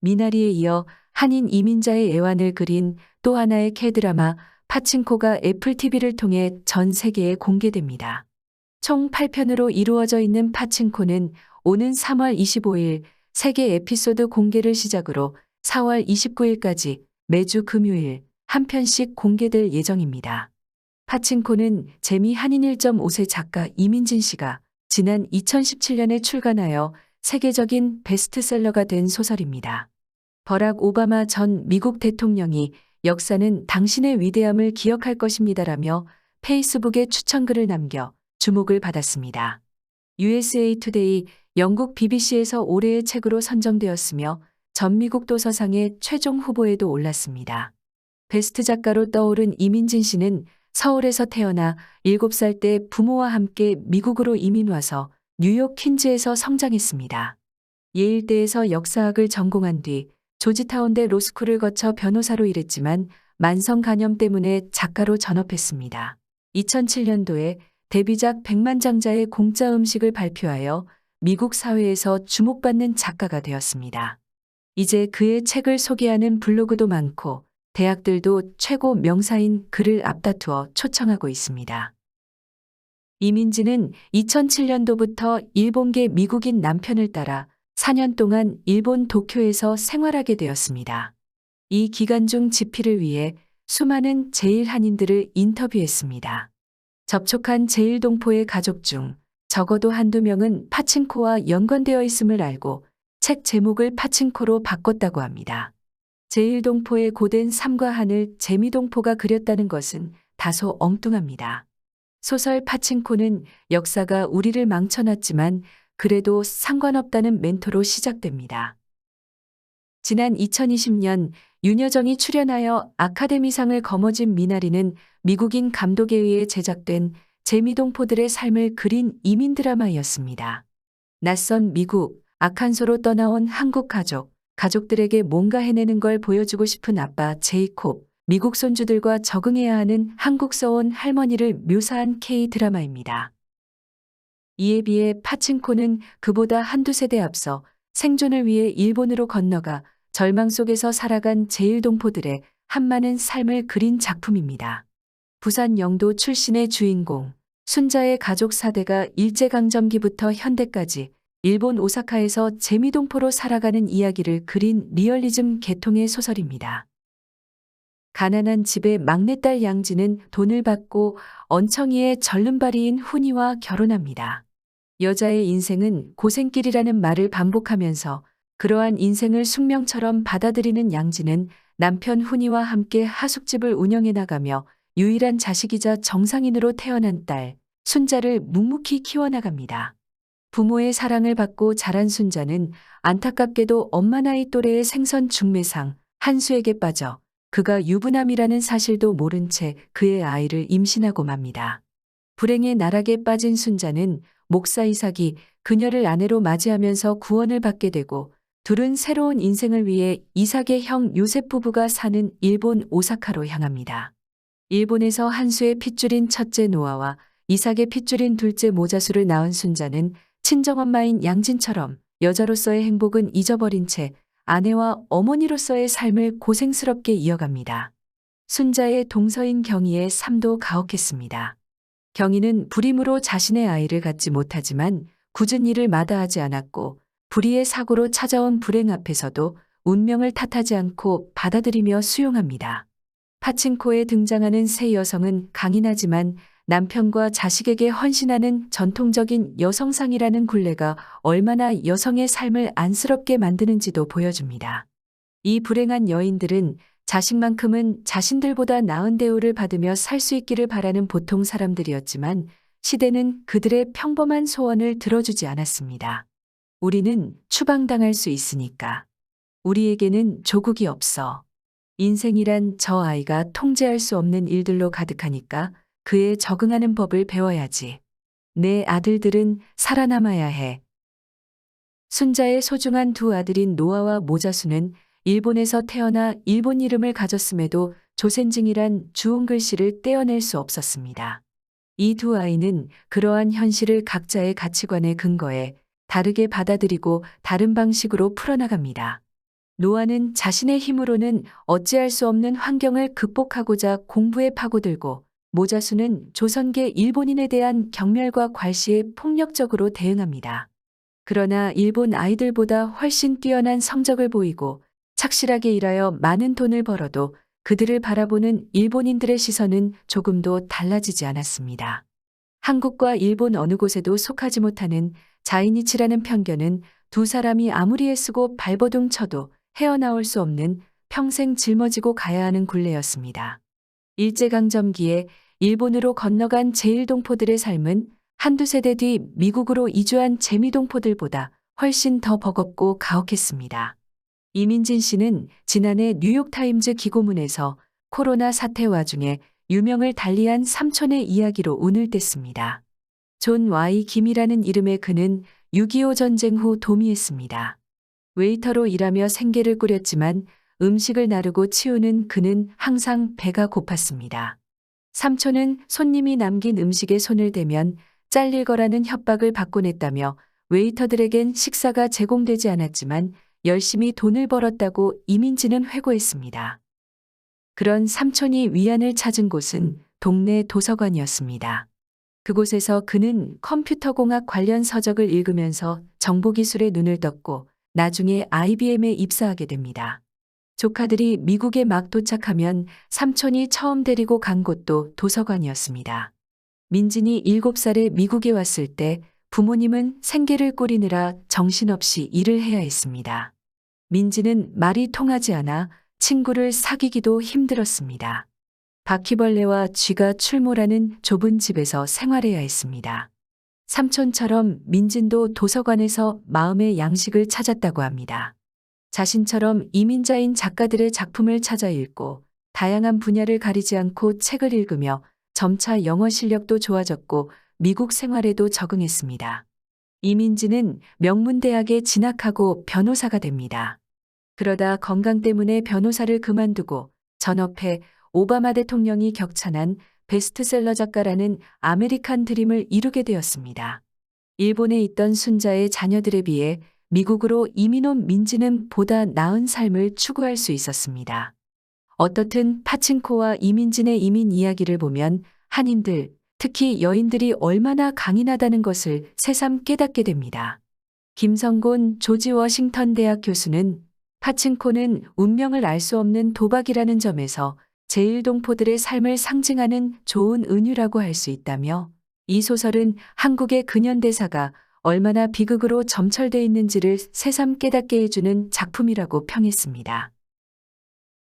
미나리에 이어 한인 이민자의 애환을 그린 또 하나의 K드라마 파친코가 애플 TV를 통해 전 세계에 공개됩니다. 총 8편으로 이루어져 있는 파친코는 오는 3월 25일 세계 에피소드 공개를 시작으로 4월 29일까지 매주 금요일 한 편씩 공개될 예정입니다. 파친코는 재미 한인 1.5세 작가 이민진 씨가 지난 2017년에 출간하여 세계적인 베스트셀러가 된 소설입니다. 버락 오바마 전 미국 대통령이 역사는 당신의 위대함을 기억할 것입니다라며 페이스북에 추천글을 남겨 주목을 받았습니다. USA 투데이, 영국 BBC에서 올해의 책으로 선정되었으며 전 미국 도서상의 최종 후보에도 올랐습니다. 베스트 작가로 떠오른 이민진 씨는 서울에서 태어나 7살 때 부모와 함께 미국으로 이민 와서 뉴욕 퀸즈에서 성장했습니다. 예일대에서 역사학을 전공한 뒤 조지타운대 로스쿨을 거쳐 변호사로 일했지만 만성 간염 때문에 작가로 전업했습니다. 2007년도에 데뷔작 백만장자의 공짜 음식을 발표하여 미국 사회에서 주목받는 작가가 되었습니다. 이제 그의 책을 소개하는 블로그도 많고 대학들도 최고 명사인 그를 앞다투어 초청하고 있습니다. 이민진은 2007년도부터 일본계 미국인 남편을 따라 4년 동안 일본 도쿄에서 생활하게 되었습니다. 이 기간 중 집필을 위해 수많은 제일 한인들을 인터뷰했습니다. 접촉한 제일 동포의 가족 중 적어도 한두 명은 파친코와 연관되어 있음을 알고 책 제목을 파친코로 바꿨다고 합니다. 제일 동포의 고된 삶과 한을 재미동포가 그렸다는 것은 다소 엉뚱합니다. 소설 파친코는 역사가 우리를 망쳐놨지만 그래도 상관없다는 멘토로 시작됩니다. 지난 2020년 윤여정이 출연하여 아카데미상을 거머쥔 미나리는 미국인 감독에 의해 제작된 재미동포들의 삶을 그린 이민 드라마였습니다. 낯선 미국, 아칸소로 떠나온 한국 가족들에게 뭔가 해내는 걸 보여주고 싶은 아빠 제이콥, 미국 손주들과 적응해야 하는 한국서 온 할머니를 묘사한 K-드라마입니다. 이에 비해 파친코는 그보다 한두 세대 앞서 생존을 위해 일본으로 건너가 절망 속에서 살아간 제일동포들의 한많은 삶을 그린 작품입니다. 부산 영도 출신의 주인공, 순자의 가족 4대가 일제강점기부터 현대까지 일본 오사카에서 재미동포로 살아가는 이야기를 그린 리얼리즘 계통의 소설입니다. 가난한 집의 막내딸 양지는 돈을 받고 언청이의 절름발이인 훈이와 결혼합니다. 여자의 인생은 고생길이라는 말을 반복하면서 그러한 인생을 숙명처럼 받아들이는 양지는 남편 훈이와 함께 하숙집을 운영해 나가며 유일한 자식이자 정상인으로 태어난 딸, 순자를 묵묵히 키워나갑니다. 부모의 사랑을 받고 자란 순자는 안타깝게도 엄마 나이 또래의 생선 중매상 한수에게 빠져 그가 유부남이라는 사실도 모른 채 그의 아이를 임신하고 맙니다. 불행의 나락에 빠진 순자는 목사 이삭이 그녀를 아내로 맞이하면서 구원을 받게 되고 둘은 새로운 인생을 위해 이삭의 형 요셉 부부가 사는 일본 오사카로 향합니다. 일본에서 한수의 핏줄인 첫째 노아와 이삭의 핏줄인 둘째 모자수를 낳은 순자는 친정엄마인 양진처럼 여자로서의 행복은 잊어버린 채 아내와 어머니로서의 삶을 고생스럽게 이어갑니다. 순자의 동서인 경희의 삶도 가혹했습니다. 경희는 불임으로 자신의 아이를 갖지 못하지만 굳은 일을 마다하지 않았고 불의의 사고로 찾아온 불행 앞에서도 운명을 탓하지 않고 받아들이며 수용합니다. 파친코에 등장하는 새 여성은 강인하지만 남편과 자식에게 헌신하는 전통적인 여성상이라는 굴레가 얼마나 여성의 삶을 안쓰럽게 만드는지도 보여줍니다. 이 불행한 여인들은 자식만큼은 자신들보다 나은 대우를 받으며 살 수 있기를 바라는 보통 사람들이었지만 시대는 그들의 평범한 소원을 들어주지 않았습니다. 우리는 추방당할 수 있으니까. 우리에게는 조국이 없어. 인생이란 저 아이가 통제할 수 없는 일들로 가득하니까 그에 적응하는 법을 배워야지. 내 아들들은 살아남아야 해. 순자의 소중한 두 아들인 노아와 모자수는 일본에서 태어나 일본 이름을 가졌음에도 조센징이란 주운 글씨를 떼어낼 수 없었습니다. 이 두 아이는 그러한 현실을 각자의 가치관에 근거해 다르게 받아들이고 다른 방식으로 풀어나갑니다. 노아는 자신의 힘으로는 어찌할 수 없는 환경을 극복하고자 공부에 파고들고, 모자수는 조선계 일본인에 대한 경멸과 괄시에 폭력적으로 대응합니다. 그러나 일본 아이들보다 훨씬 뛰어난 성적을 보이고 착실하게 일하여 많은 돈을 벌어도 그들을 바라보는 일본인들의 시선은 조금도 달라지지 않았습니다. 한국과 일본 어느 곳에도 속하지 못하는 자이니치라는 편견은 두 사람이 아무리 애쓰고 발버둥 쳐도 헤어나올 수 없는 평생 짊어지고 가야 하는 굴레였습니다. 일제강점기에 일본으로 건너간 제1동포들의 삶은 한두 세대 뒤 미국으로 이주한 재미동포들보다 훨씬 더 버겁고 가혹했습니다. 이민진 씨는 지난해 뉴욕타임즈 기고문에서 코로나 사태 와중에 유명을 달리한 삼촌의 이야기로 운을 뗐습니다. 존 Y. 김이라는 이름의 그는 6.25 전쟁 후 도미했습니다. 웨이터로 일하며 생계를 꾸렸지만 음식을 나르고 치우는 그는 항상 배가 고팠습니다. 삼촌은 손님이 남긴 음식에 손을 대면 잘릴 거라는 협박을 받곤 했다며 웨이터들에겐 식사가 제공되지 않았지만 열심히 돈을 벌었다고 이민진은 회고했습니다. 그런 삼촌이 위안을 찾은 곳은 동네 도서관이었습니다. 그곳에서 그는 컴퓨터공학 관련 서적을 읽으면서 정보기술에 눈을 떴고 나중에 IBM에 입사하게 됩니다. 조카들이 미국에 막 도착하면 삼촌이 처음 데리고 간 곳도 도서관이었습니다. 민진이 7살에 미국에 왔을 때 부모님은 생계를 꾸리느라 정신없이 일을 해야 했습니다. 민진은 말이 통하지 않아 친구를 사귀기도 힘들었습니다. 바퀴벌레와 쥐가 출몰하는 좁은 집에서 생활해야 했습니다. 삼촌처럼 민진도 도서관에서 마음의 양식을 찾았다고 합니다. 자신처럼 이민자인 작가들의 작품을 찾아 읽고 다양한 분야를 가리지 않고 책을 읽으며 점차 영어 실력도 좋아졌고 미국 생활에도 적응했습니다. 이민진은 명문대학에 진학하고 변호사가 됩니다. 그러다 건강 때문에 변호사를 그만두고 전업해 오바마 대통령이 격찬한 베스트셀러 작가라는 아메리칸 드림을 이루게 되었습니다. 일본에 있던 순자의 자녀들에 비해 미국으로 이민 온 민진은 보다 나은 삶을 추구할 수 있었습니다. 어떻든 파친코와 이민진의 이민 이야기를 보면 한인들, 특히 여인들이 얼마나 강인하다는 것을 새삼 깨닫게 됩니다. 김성곤 조지 워싱턴 대학 교수는 파친코는 운명을 알 수 없는 도박이라는 점에서 제1동포들의 삶을 상징하는 좋은 은유라고 할 수 있다며, 이 소설은 한국의 근현대사가 얼마나 비극으로 점철돼 있는지를 새삼 깨닫게 해주는 작품이라고 평했습니다.